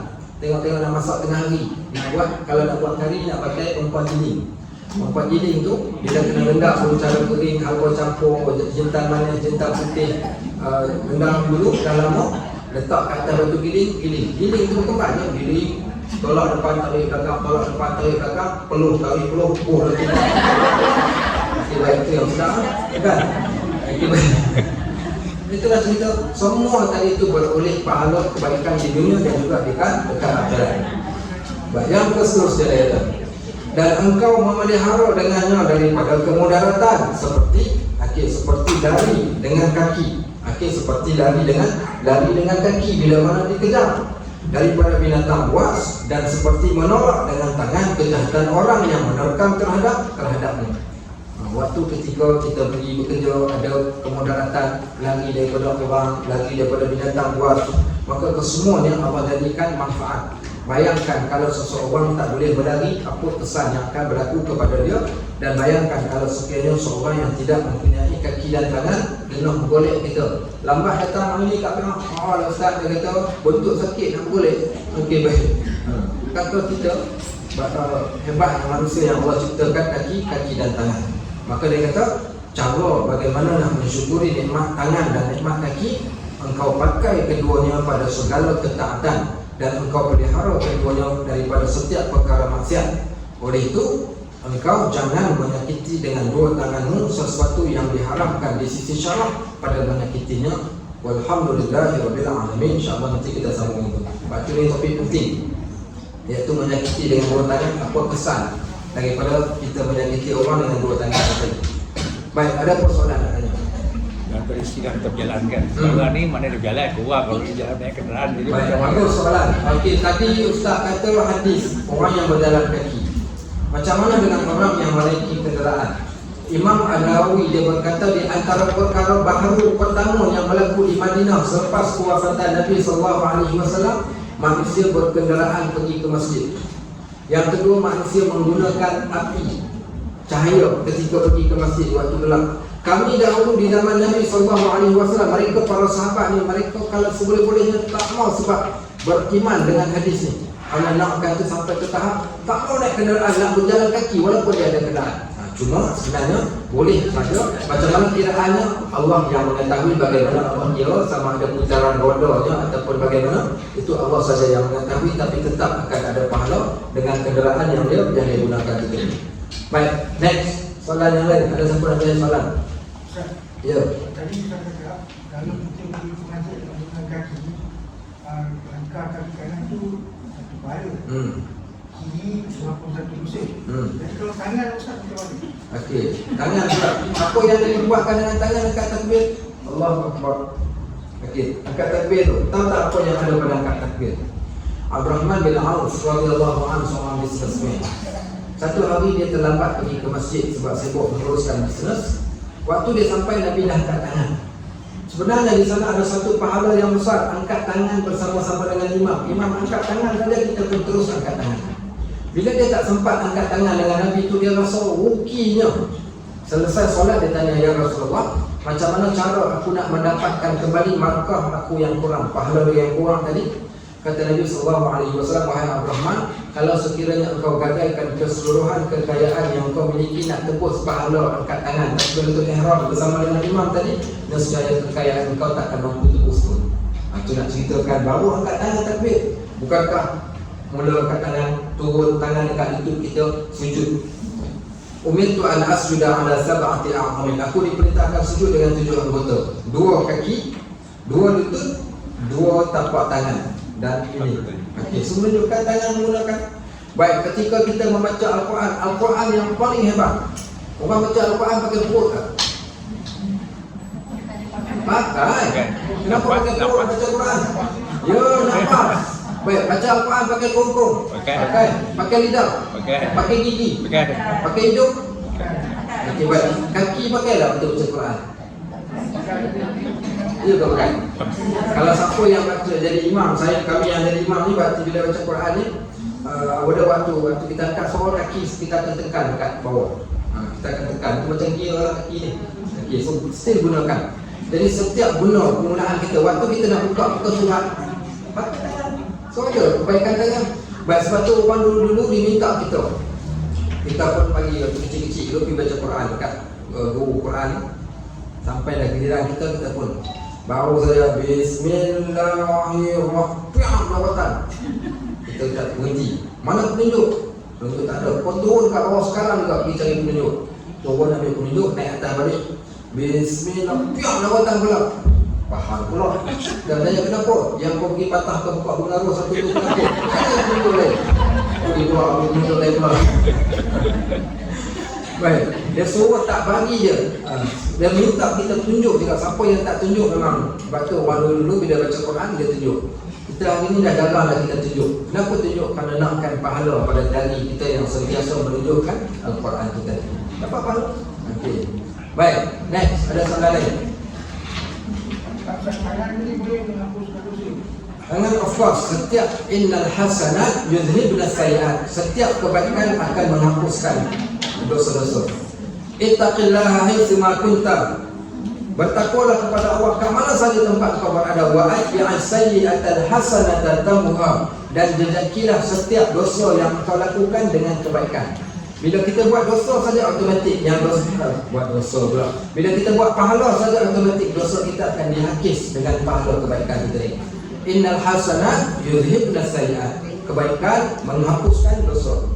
Speaker 2: Tengok-tengok nak masak tengah hari. Nak buat, kalau nak buat kari nak pakai umpan jiling. Umpan jiling tu bila kena rendak dulu cara kering, halwa campur, jentan manis, jentan putih, rendam dulu dah lama, letak kat atas batu giling. Giling tu berkembang je, giling tolak depan tarik belakang, tolak depan tarik belakang, peluh tarik peluh, lagi. Baik itu yang sedap kan? Itulah cerita. Semua tadi itu beroleh pahala kebaikan di dunia dan juga dekat akhirat. Baik, yang seterusnya dan engkau memelihara dengannya daripada kemudaratan seperti lari dengan kaki. Seperti lari dengan kaki bila mana dikejar daripada binatang buas, dan seperti menolak dengan tangan kejahatan orang yang menerkam terhadapnya. Waktu ketika kita pergi bekerja ada kemudaratan, lari daripada orang, lari daripada binatang buas, maka kesemuanya Allah jadikan manfaat. Bayangkan kalau seseorang tak boleh berlari, apa kesan yang akan berlaku kepada dia. Dan bayangkan kalau sekiranya seorang yang tidak mempunyai kaki dan tangan kena menggolek kita, lambat datang hari ni kat tengah, Ustaz dia kata bentuk sakit nak golek. Okey baik. Kata kita hebat manusia yang Allah ciptakan kaki dan tangan. Maka dia kata cara bagaimana nak mensyukuri nikmat tangan dan nikmat kaki, engkau pakai keduanya pada segala ketaatan dan engkau pelihara keduanya daripada setiap perkara maksiat. Oleh itu engkau jangan menyakiti dengan dua tanganmu sesuatu yang diharamkan di sisi syarak pada menyakitinya. Walhamdulillahirabbil alamin. InsyaAllah nanti kita sambung itu. Sebab ini topik penting, iaitu menyakiti dengan dua tangan, apa kesan daripada kita menyakiti orang dengan dua tangan tadi. Baik, ada persoalan nak tanya?
Speaker 3: Dan peristiwa tetap jalankan. Sekarang ni mana dia jalan, kurang kalau dia jalan naik kenderaan. Jadi
Speaker 2: baik,
Speaker 3: macam mana?
Speaker 2: ada soalan. Okey, tadi Ustaz kata hadis orang yang berjalan kaki. Macam mana dengan orang yang menaiki kenderaan? Imam An-Nawawi dia berkata di antara perkara baharu pertama yang berlaku di Madinah selepas kewafatan Nabi SAW, manusia berkenderaan pergi ke masjid. Yang kedua, manusia menggunakan api cahaya ketika pergi ke masjid waktu gelap. Kami dahulu di zaman Nabi SAW, mereka para sahabat ni, mereka kalau seboleh-bolehnya tak mau sebab beriman dengan hadis ni. Kalau nak kata sampai ke tahap tak mau naik kenderaan, nak berjalan kaki walaupun dia ada kenderaan. Cuma sebenarnya boleh saja. Macam mana kiraannya Allah yang mengetahui bagaimana Allah dia, sama ada putaran rodanya ataupun bagaimana, itu Allah saja yang mengetahui. Tapi tetap akan ada pahala dengan kenderaan yang dia gunakan itu. Baik, next soalan yang lain. Ada siapa nak tanya soalan? Ya.
Speaker 4: Tadi kita cakap kalau kita pergi ke masjid dengan kaki, langkah kaki kanan tu satu pahala. Kiri walaupun satu musim. Jadi kalau tangan Ustaz macam mana?
Speaker 2: Okey, tangan pula. Apa yang dibuatkan dengan tangan angkat takbir? Allahu Akbar. Okey, angkat takbir tu. Tahu tak apa yang ada pada angkat takbir? Abdurrahman bin Auf radhiyallahu anhu seorang bisnismen. Satu hari dia terlambat pergi ke masjid sebab sibuk menguruskan bisnes. Waktu dia sampai, Nabi dah angkat tangan. Sebenarnya di sana ada satu pahala yang besar, angkat tangan bersama-sama dengan imam. Imam angkat tangan saja, kita pun terus angkat tangan. Bila dia tak sempat angkat tangan dengan Nabi itu, dia rasa ruginya. Selesai solat dia tanya, ya Rasulullah, macam mana cara aku nak mendapatkan kembali markah aku yang kurang, pahala yang kurang tadi? Kata Nabi SAW, wahai Abdurrahman, kalau sekiranya engkau gagaikan keseluruhan kekayaan yang engkau miliki nak tebus pahala angkat tangan takbiratul ihram bersama dengan imam tadi, nescaya kekayaan engkau tak akan mampu tebus pun. Itu nak ceritakan baru angkat tangan takbir. Bukankah mula angkat tangan, turun tangan dekat lutut kita, sujud. Umirtu an asjuda ala sab'ati a'dhamin. Aku diperintahkan sujud dengan 7 anggota. 2 kaki, 2 lutut, 2 tapak tangan dan ini. Okey, so menunjukkan tangan menggunakan. Baik, ketika kita membaca Al-Quran, Al-Quran yang paling hebat. Orang baca Al-Quran pakai perut tak? Pakai. Kenapa pakai perut baca Quran? Ya, nafas. Baik, baca Al-Quran pakai kongkong. Pakai. Pakai lidah. Pakai gigi. Pakai hidung. Okey, baik. Kaki pakai tak untuk baca Quran? Ya ke pakai? Kalau siapa yang baca jadi imam, kami yang jadi imam ni bila baca Quran ni, ada waktu kita angkat seorang kaki, kita akan tekan dekat bawah. Kita akan tekan, itu macam gear lah kaki ni. Okay, so still gunakan. Jadi setiap guna penggunaan kita, waktu kita nak buka surat, pakai tangan. So ada kebaikan tangan. Baik, sebab tu orang dulu diminta kita pun pagi waktu kecil-kecil dulu pergi baca Quran dekat guru Quran. Sampai dah giliran kita pun baru saya Bismillahirrahmanirrahim. Kita tak berhenti. Mana penunjuk? Penunjuk tak ada. Kau turun kat bawah sekarang juga pergi cari penunjuk. Turun ambil penunjuk, naik atas balik. Bismillah, piak lawatan pula. Faham pula. Dan tanya kenapa? Yang kau pergi patah ke buka pengaruh satu tu kenapa? Jangan penunjuk lain. Pergi keluar ambil penunjuk lain pula. Baik, dia suruh tak bagi je. Dia minta kita tunjuk juga. Siapa yang tak tunjuk memang. Sebab tu orang dulu bila baca Quran dia tunjuk. Kita hari ni dah gagal lah kita tunjuk. Kenapa tunjuk? Kerana nakkan pahala pada jari kita yang sentiasa menunjukkan Al-Quran kita. Dapat pahala? Okey. Baik, next. Ada soalan lain?
Speaker 4: Tangan ni boleh menghapuskan dosa.
Speaker 2: Tangan, of course, setiap innal hasanat yuzhibna sayiat. Setiap kebaikan akan menghapuskan dosa-dosa. Ittaqillaha haitsu ma kunta. Bertakwalah kepada Allah ke mana saja tempat kau berada. Wa atbi'as sayyi'atal hasanata tamhuha. Dan jejakilah setiap dosa yang kau lakukan dengan kebaikan. Bila kita buat dosa saja automatik yang dosa buat dosa pula. Bila kita buat pahala saja automatik dosa kita akan dihakis dengan pahala kebaikan kita ini. Innal hasanat yuzhibna sayyi'at. Kebaikan menghapuskan dosa.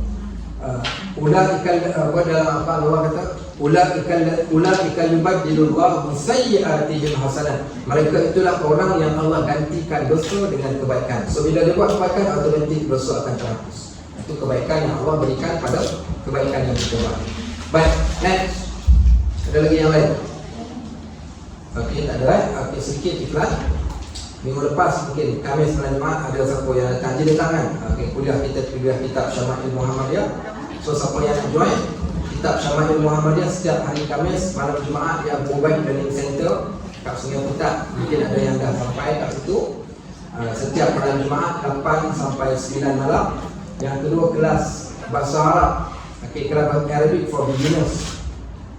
Speaker 2: Ulaikal dalam apa Allah kata ulaikal yubaddilullahu sayyi'atihim hasanat. Mereka itulah orang yang Allah gantikan dosa dengan kebaikan. So bila dia buat kebaikan automatik dosa akan terhapus. Itu kebaikan yang Allah berikan pada kebaikan yang kita buat. Baik, next. Ada lagi yang lain? Okey, tak ada. Okey, sedikit iklan. Minggu lepas mungkin Khamis malam Jumaat ada siapa yang datang jadi tangan. Okey, kuliah kitab Syama'il Muhammadiyah. So siapa yang nak join kitab Syama'il Muhammadiyah setiap hari Khamis malam Jumaat di Abu Ubaid Learning Center kat Sungai Putat. Mungkin ada yang dah sampai kat situ. Setiap malam Jumaat 8 sampai 9 malam. Yang kedua kelas bahasa Arab. Okey, kelas Arabic for beginners.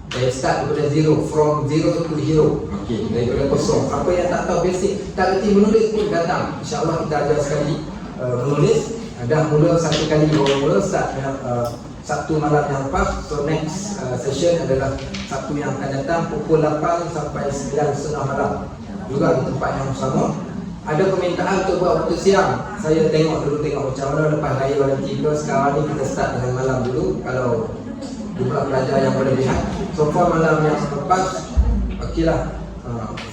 Speaker 2: Saya start daripada zero, from zero to hero. Okey, daripada kosong. Apa yang tak tahu basic, tak reti menulis pun datang. InsyaAllah kita ajar sekali menulis. Dah mula satu kali baru mula start Sabtu malam yang lepas. So next session adalah Sabtu yang akan datang pukul 8 sampai 9.30 malam. Juga di tempat yang sama. Ada permintaan untuk buat waktu siang. Saya tengok macam mana lepas raya Valentine. Sekarang ni kita start dengan malam dulu. Kalau jumlah pelajar yang berlebihan. So far malam yang lepas okeylah,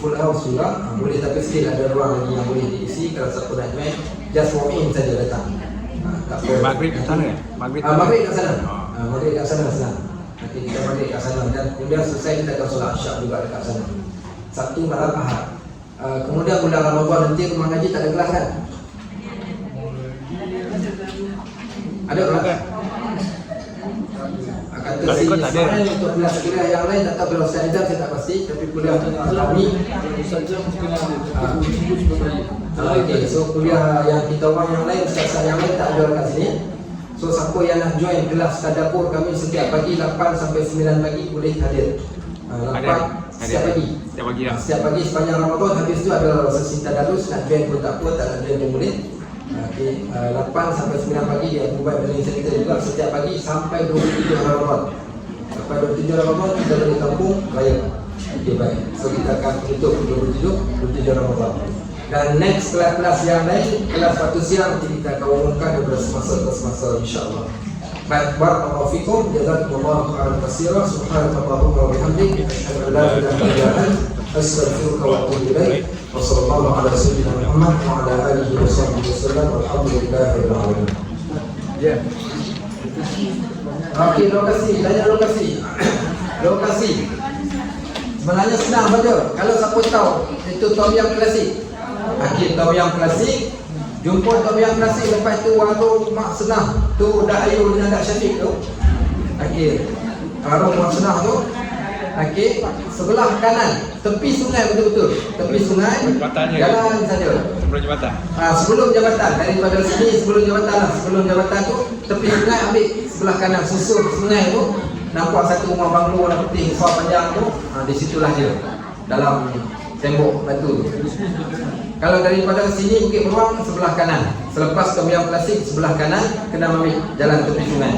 Speaker 2: full house juga. Boleh, tapi still ada ruang lagi yang boleh diisi. Kalau siapa nak join, just walk in saja datang. Tak perlu.
Speaker 3: Maghrib kat sana?
Speaker 2: Maghrib kat sana. Maghrib kat sana senang. Nanti kita maghrib kat sana dan kemudian selesai kita akan solat Isyak juga dekat sana. Sabtu malam Ahad. Kemudian bulan Ramadan nanti rumah ngaji tak ada kelas kan? Ada kelas? Akan tersini untuk kuliah yang lain tak tahu. Kalau Ustaz Izam saya tak pasti. Tapi kuliah kami Ustaz Izam mungkin ada. Okay, so kuliah yang kita orang yang lain, Ustaz yang lain tak ada kat sini. So siapa yang nak join kelas tadabbur kami setiap pagi 8 sampai 9 pagi boleh hadir. 8 setiap pagi. Setiap pagi sepanjang Ramadan. Habis tu ada sesi tadarus. Nak join pun tak apa, tak nak join pun boleh. Okay, 8 sampai 9 pagi dia buat learning center juga setiap pagi sampai 27 Ramadan. Sampai 27 Ramadan kita balik kampung raya. Okay, baik. So kita akan tutup 27 Ramadan. Dan next kelas-kelas yang lain, kelas waktu siang nanti kita akan umumkan daripada semasa insya-Allah. Baik, barakallahu fikum, jazakumullahu khairan katsiran, subhanakallahumma wa bihamdik, asyhadu an la ilaha illa anta, astaghfiruka wa atubu ilaik. Wa sallallahu ala sayyidina Muhammad wa ala alihi wa sahbihi wasallam. Walhamdulillahirabbil alamin. Ya. Okey, lokasi, tanya lokasi. Lokasi. Sebenarnya senang saja. Kalau siapa tahu itu tom yam klasik. Akhir tom yam klasik, jumpa tom yam klasik, lepas tu warung mak senang. Tu dah Ayu dengan Dak Syafiq tu. Akhir warung mak senang tu. Okey, sebelah kanan, tepi sungai betul-betul. Tepi sungai.
Speaker 3: Jembatannya.
Speaker 2: Jalan saja.
Speaker 3: Sebelum jembatan.
Speaker 2: Sebelum jabatan, daripada sini sebelum jabatan lah. Sebelum jabatan tu tepi sungai, ambil sebelah kanan susur sungai tu, nampak satu rumah banglo warna putih besar panjang tu. Di situlah dia, dalam tembok batu tu. Kalau daripada sini Bukit Beruang sebelah kanan, selepas Tom Yam Klasik sebelah kanan, kena ambil jalan tepi sungai.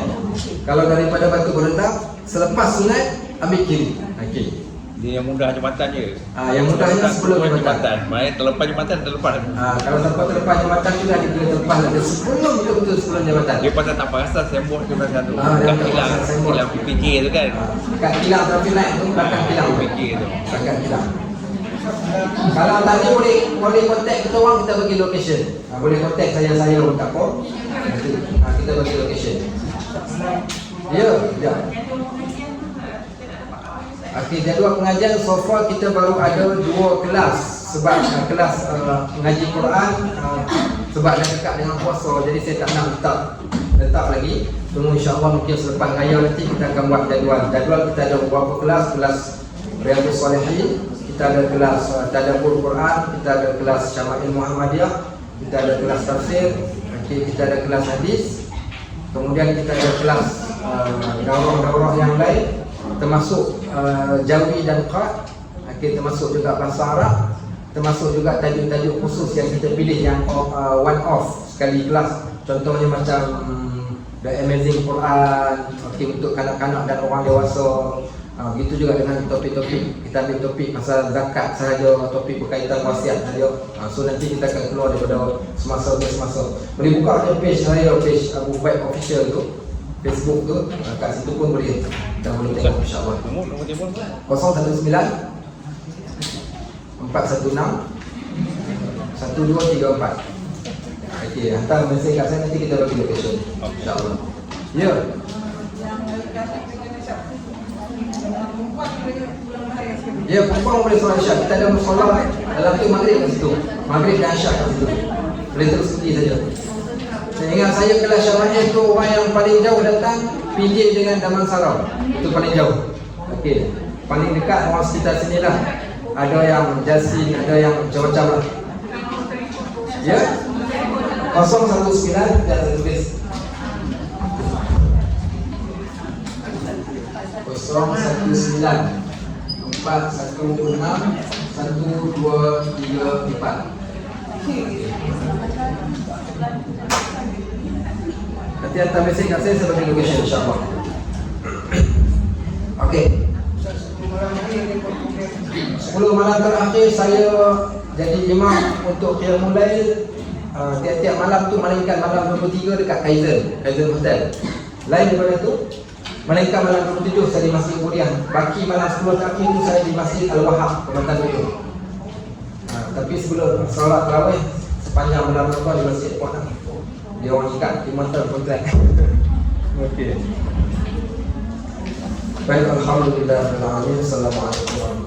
Speaker 2: Kalau daripada Batu Berendam selepas sungai ambil kiri. Okey.
Speaker 3: Dia yang mudah jembatan je.
Speaker 2: Yang mudahnya sebelum jembatan.
Speaker 3: Main terlepas jembatan terlepas.
Speaker 2: Kalau sampai terlepas jembatan tu dah dia terlepas ada sebelum betul-betul sebelum jembatan.
Speaker 3: Dia pasal tak perasan sembok tu belakang tu.
Speaker 2: Dia
Speaker 3: Bukan
Speaker 2: tak
Speaker 3: kilang,
Speaker 2: perasan sembok.
Speaker 3: kilang PPK tu kan.
Speaker 2: Kat kilang trafik light tu belakang kilang.
Speaker 3: PPK tu.
Speaker 2: Belakang kilang. Kalau tadi boleh kontak kita orang, kita bagi location. Boleh kontak saya pun tak apa. Nanti kita bagi location. Ya, ya. Okey, jadual pengajian so far kita baru ada 2 kelas sebab kelas mengaji Quran sebab dah dekat dengan puasa, jadi saya tak nak letak lagi. Tunggu insya-Allah mungkin selepas raya nanti kita akan buat jadual. Jadual kita ada beberapa kelas, kelas Riyadhus Shalihin, kita ada kelas Tadabbur Quran, kita ada kelas Syama'il Muhammadiyah, kita ada kelas tafsir, okey, kita ada kelas hadis. Kemudian kita ada kelas daurah-daurah yang lain termasuk Jawi dan Qad. Okey, termasuk juga bahasa Arab, termasuk juga tajuk-tajuk khusus yang kita pilih yang one off sekali kelas. Contohnya macam The Amazing Quran, okey, untuk kanak-kanak dan orang dewasa. Begitu juga dengan topik-topik. Kita ambil topik pasal zakat sahaja, topik berkaitan wasiat sahaja. So nanti kita akan keluar daripada semasa ke semasa. Boleh buka je page saya, page Abu Baik Official tu, Facebook tu, kat situ pun boleh. Kita boleh tengok insya-Allah.
Speaker 3: Nombor telefon
Speaker 2: 019 416 1234. Okey, hantar mesej kat saya, nanti kita bagi location. Insya-Allah. Ya. Ya, perempuan boleh solat Isyak. Kita ada musola dalam tu maghrib kat situ. Maghrib dan Isyak kat situ. Boleh terus pergi saja. Saya ingat saya kelas Syama'il tu orang yang paling jauh datang PJ dengan Damansara. Itu paling jauh. Okey. Paling dekat orang sekitar sini lah. Ada yang Jasin, ada yang macam-macam lah. Ya. 019 dan tulis 019 416 1234. Nanti hantar mesej kat saya bagi location insya-Allah. Okey. 10 malam terakhir saya jadi imam untuk Qiyamul Lail. Tiap-tiap malam tu melainkan malam 23 dekat Kaizen Hotel. Lain daripada tu, melainkan malam 27 saya di Masjid Kemudian. Baki malam 10 terakhir tu saya di Masjid Al-Wahab, Kementerian Tujuh. Tapi sebelum solat tarawih sepanjang malam tu di Masjid Kuala, dia orang ikat di motor kontrak. Okey. Baik, alhamdulillah, alhamdulillah. Assalamualaikum warahmatullahi wabarakatuh.